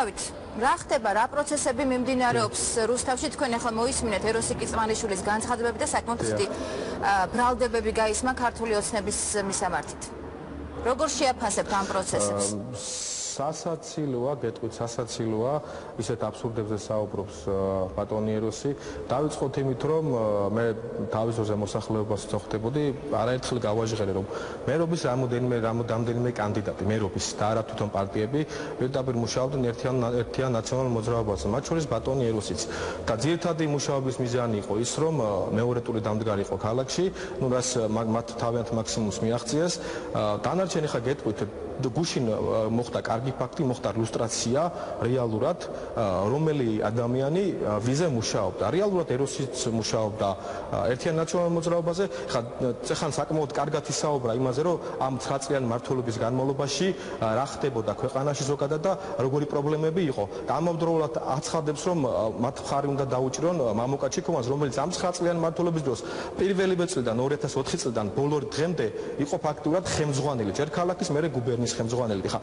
დავით, რა ხდება, რა პროცესები მიმდინარეობს რუსთავში? თქვენ ახლა მოისმინეთ ეროსი კიწმანიშვილის განცხადებები და საკმაოდ დიდი ბრალდებები გაისმა ქართული ოცნების მისამართით. როგორ შეაფასებთ ამ პროცესებს? სასაცილოა, გეტყვით სასაცილოა, ისეთ აბსურდებზე საუბრობს ბატონი ეროსი. დავიწყოთ იმით, რომ მე თავის ძროზე მოსახლეობას ვწოხდებოდი, არაერთხელ გავაჟღერე, რომ მერობის რამდენიმე კანდიდატი, მერობის და არა თვითონ პარტიები პირდაპირ მუშაობდნენ ერთიან ნაციონალურ მოძრაობაზე, მათ შორის ბატონი ეროსიც. და ძირითადი მუშაობის მიზანი იყო ის, რომ მეორე ტური დამდგარი იყო ქალაქში, ნუ რას მათ თავიანთ მაქსიმუმს მიაღწიეს. დანარჩენი ხა გეტყვით გუშინ მოხდა კარგი ფაქტი, მოხდა ლუსტრაცია რეალურად, რომელი ადამიანი ვიზე მუშაობდა. რეალურად ეროსიც მუშაობდა ერთიან ნაციონალურ მოძრაობაზე. ხან საკმაოდ კარგად ისაუბრა იმაზე, რომ ამ 9 წლიანი მმართველობის განმავლობაში რა ხდებოდა ქვეყანაში ზოგადად და როგორი პრობლემები იყო. ამავდროულად აცხადებს, რომ მათ მხარი უნდა დაუჭირონ მამუკა ჩიქოვანს, რომელიც ამ 9 წლიანი მმართველობის დროს პირველივე წლიდან 2004 წლიდან ბოლო დღემდე იყო ფაქტურად ხელმძღვანელი ჯერ ქალაქის, მერე გუბერნიის ხელმძღვანელი. ხა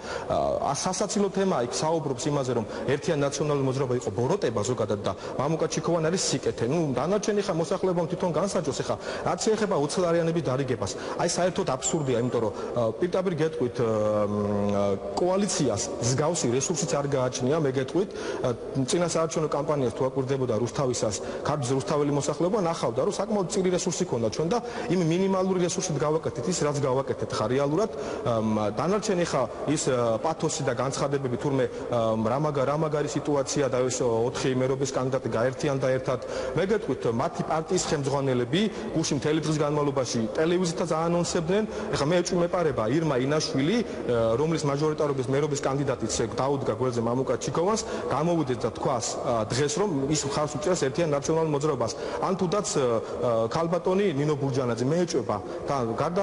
სასაცილო თემაა, იქ საუბრობს იმაზე, რომ ერთიან ნაციონალურ მოძრაობა იყო ბოროტება ზოგადად და მამუკა ჩიქოვანი არის სიკეთე. ნუ დანარჩენი ხა მოსახლეობამ თვითონ განსაჯოს. ხა რაც ეხება უცხოელიანების დარიგებას, აი საერთოდ აბსურდია, იმიტომ რომ პირდაპირ გეტყვით კოალიციას მსგავსი რესურსიც არ გააჩნია, მე გეტყვით წინა საარჩევნო კამპანიას თუ აკვირდებოდა რუსთავისას, ქართლის რუსთაველი მოსახლეობა ნახავდა, რომ საკმაოდ წირი რესურსი ქონდა ჩვენ და იმ მინიმალური რესურსით გავაკეთეთ ის, რაც გავაკეთეთ. ხა რეალურად დანარჩენი ხა ის პათოსი და განცხადებები თურმე რამაგარი სიტუაცია და ეს 4 მერობის კანდიდატი გაერთიან და ერთად მე გეტყვით მათი პარტიის ხელმძღვანელები გუშინ მთელი დღის განმავლობაში ტელევიზიითაც აანონსებდნენ. ეხლა მე ეჭვმეპარება ირმა ინაშვილი, რომლის მაჟორიტარობის მერობის კანდიდატიც დაუდგა გველზე მამუკა ჩიქოვანს, გამოვიდეს და თქვას დღეს რომ ის ხარს უჭერს ერთიან ნაციონალურ მოძრაობას. ან თუდაც ქალბატონი ნინო ბურჯანაძე მე ეჭვება და გარდა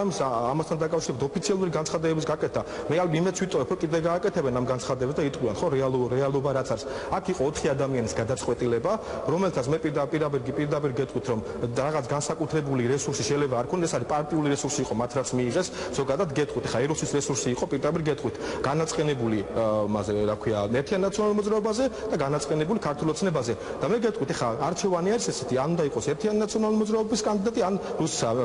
ამასთან დაკავშირებით ოფიციალური განცხადებების გაკეთა მე იმეც ვიტყოებ, რომ კიდე გააკეთებენ ამ განცხადებებს და იტყვიან, ხო, რეალობა რაც არის. აქ იყო 4 ადამიანის გადაწყვეტილება, რომელთაც მე პირდაპირ გეტყვით, რომ რაღაც განსაკუთრებული რესურსი შეიძლება არ ქონდეს, არის პარტიული რესურსი იყო მათ რაც მიიღეს, ზოგადად გეტყვით, ხა ეროსის რესურსი იყო პირდაპირ გეტყვით, განაწყენებული მასე რა ქვია, ერთიან ნაციონალურ მოძრაობაზე და განაწყენებული ქართულ ოცნებაზე. და მე გეტყვით, ხა არჩევანი არის ესეთი, ან უნდა იყოს ერთიან ნაციონალურ მოძრაობის კანდიდატი, ან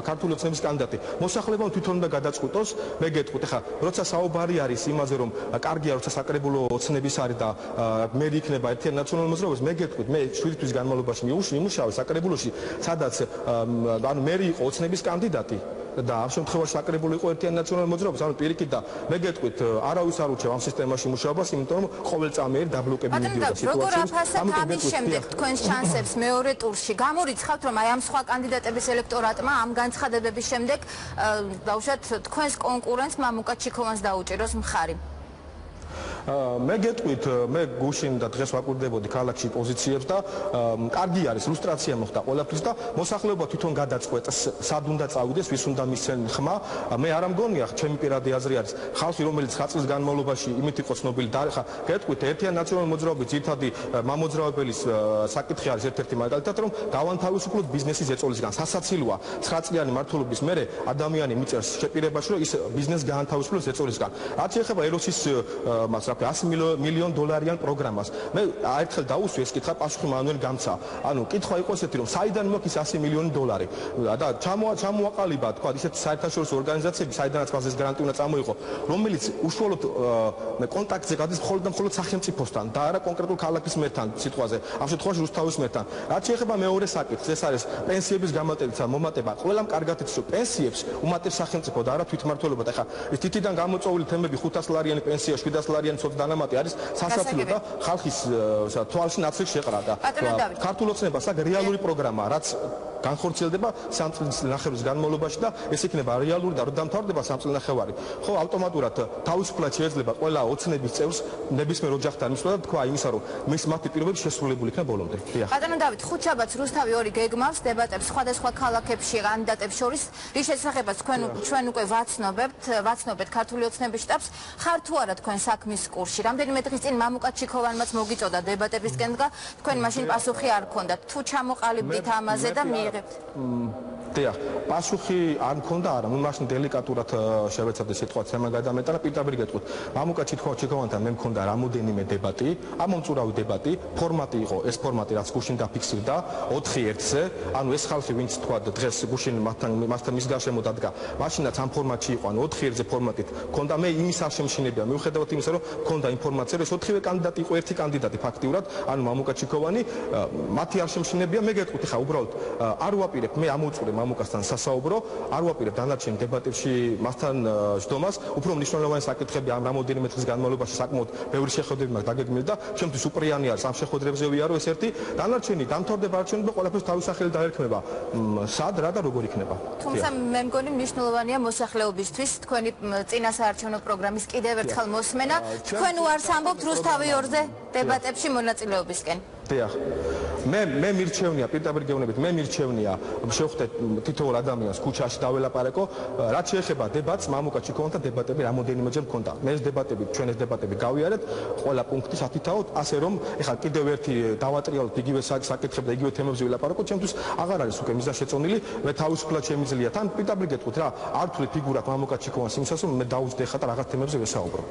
ქართული ოცნების კანდიდატი. მოსახლეობამ თვითონ უნდა გადაწყვიტოს, მე გეტყვით, ხა როცა საუბარი არის იმაზე, რომ კარგია, როცა საკრებულო ოცნების არის და მე იქნება ერთიან ნაციონალურ მოძრაობას, მე გეტყვით, მე 7 თვის განმავლობაში მიმუშავე საკრებულოში, სადაც ანუ მე იყო ოცნების კანდიდატი და ამ შემთხვევაში საკრებულო იყო ერთიან ნაციონალურ მოძრაობას, ანუ პირიქით და მე გეტყვით, არავის არ უჩევ ამ სისტემაში მუშაობას, იმიტომ რომ ყოველწამიერი დაბლოკები მიდიოდა სიტუაციებში. როგორ აფასებთ ამის შემდეგ თქვენს შანსებს მეორე ტურში? გამორიცხავთ, რომ აი ამ სხვა კანდიდატების ელექტორატმა ამ განცხადებების შემდეგ დაუშვათ თქვენს კონკურენტს მამუკა ჩიქოვანს დაუჭიროს მხარი? მე გეტყვით, მე გუშინ და დღეს ვაკვირდებოდი ქალაქში პოზიციებს და კარგი არის, ლუსტრაცია მოხდა ყველაფრის და მოსახლეობა თვითონ გადაწყვეტს, სად უნდა წავიდეს, ვის უნდა მისცენ ხმა. მე არ ამგონია, ჩემი პირადი აზრი არის, ხალხი რომელიც 9 წლის განმავლობაში იმით იყო ცნობილი და ხა გეტყვით, ერთიან ნაციონალურ მოძრაობის ძირითადი მამოძრავებელის საკითხი არის ერთ-ერთი მაგალითად, რომ დავანთავისუფლოთ ბიზნესის ზეწოლისგან. სასაცილოა, 9 წლიანი მმართველობის მერე ადამიანი მიწერს შეპირებაში, რომ ის ბიზნეს გაანთავისუფლოს ზეწოლისგან. რაც ეხება ეროსის მას $100 მილიონ პროგრამას. მე აერთხელ დაუსვი ეს კითხვა, პასუხი მანვე გამცა. ანუ კითხვა იყო ესეთი, რომ საიდან მოაქვს $100 მილიონი და ჩამოაყალიბა, თქვა, ისეთ საერთაშორისო ორგანიზაციები, საიდანაც მას ეს გარანტია უნდა წამოიღო, რომელიც უშუალოდ კონტაქტზე გადის მხოლოდ სახელმწიფოსთან და არა კონკრეტულ ქალაქის მერთან, სიტყვაზე, ამ შემთხვევაში რუსთავის მერთან. რაც შეეხება მეორე საკითხს, ეს არის პენსიების მომატება. ყველამ კარგად იცის, რომ პენსიებს უმატებს სახელმწიფო და არა თვითმმართველობა. ეხლა ეს თითიდან გამოწვეული თემები 500 ლარიანი პენსია, 700 ლარიანი სოცდანამატი არის სასაცილო და ხალხის თვალში ნაცრით შეყრა და ქართულ ოცნებას აქვს რეალური პროგრამა, რაც განხორციელდება 3 წლის ნახევრის განმავლობაში და ეს იქნება რეალური და რომ დამთავრდება 3 წელნახევარი. ხო, ავტომატურად თავისუფლად შეიძლება ყველა ოცნების წევრს ნებისმიერ ოჯახთან მისვლა და თქვა იმისა, რომ მათი პირობები შესრულებული იქნება ბოლომდე. ბატონო დავით, ხუთშაბათს რუსთავი 2 გეგმავს დებატებს სხვადასხვა ქალაქებში კანდიდატებს შორის, რის შესახებაც ჩვენ უკვე ვაცნობთ ქართული ოცნების შტაბს. ხარ თუ არა თქვენ საქმის კურსში? რამდენიმე დღის წინ მამუკა ჩიქოვანმაც მოგიწოდა დებატებისკენ და თქვენ მაშინ პასუხი არ ქონდათ. თუ ჩამოყალიბდით ამაზე და მიიღებთ დიახ, პასუხი არ მქონდა არა, ნუ მაშინ დელიკატურად შევეცადე სიტყვაც რამან გადამეტანა, პირდაპირ გეტყვით. მამუკა ჩიქოვანთან მე მქონდა რამოდენიმე დებატი, ამომწურავი დებატი, ფორმატი იყო, ეს ფორმატი რაც გუშინ დაფიქსირდა 4:1-ზე, ანუ ეს ხალხი ვინც თქვა დღეს გუშინ მასთან მის გარშემო დადგა, მაშინაც ამ ფორმატში იყო, ანუ 4:1-ზე ფორმატით მქონდა მე იმის არ შემშინებია, მიუხედავად იმისა, რომ მქონდა ინფორმაცია, რომ ეს 4-ვე კანდიდატი იყო ერთი კანდიდატი ფაქტიურად, ანუ მამუკა ჩიქოვანი, მათი არ შემშინებია, მე გეტყვით ხა უბრალოდ არ ვაპირებ მე ამოვწურე მამუკასთან სასაუბრო, არ ვაპირებ დანარჩენ დებატებში მასთან ჯდომას, უფრო მნიშვნელოვანი საკითხები ამ რამოდენიმე დღის განმავლობაში საკმაოდ ბევრი შეხვედრები მაქვს დაგეგმილი და ჩემთვის უპრიანი არის ამ შეხვედრებზე ვიარო ეს ერთი, დანარჩენი დამთავრდება არჩევნები და ყველაფერს თავის სახელით დაერქმება. სად რა და როგორ იქნება. თუმცა მე მგონი მნიშვნელოვანია მოსახლეობისთვის თქვენი წინა საარჩევნო პროგრამის კიდევ ერთხელ მოსმენა, თქვენ უარს ამბობთ რუსთავი 2-ზე დებატებში მონაწილეობისკენ. დიახ. მე მირჩევნია პირდაპირ გეუბნებით, მე მირჩევნია შევხვდეთ თითოეულ ადამიანს ქუჩაში დაველაპარაკო, რაც შეეხება დებატს, მამუკა ჩიქოვანთან დებატები რამოდენიმეჯერ მქონდა. მე ეს დებატები, ჩვენ ეს დებატები გავიარეთ, ყველა პუნქტი სათითაოდ, ასე რომ ეხლა კიდევ ერთი დავატრიალოთ იგივე საკითხებზე და იგივე თემებზე ვილაპარაკოთ, ჩემთვის აღარ არის უკვე მიზანშეწონილი, მე თავისუფლად შემიძლია თან პირდაპირ გეტყვით რა, არ ვთვლით ფიგურად მამუკა ჩიქოვანს იმისას, რომ მე დაუძდე ხა და რაღაც თემებზე ვესაუბრო.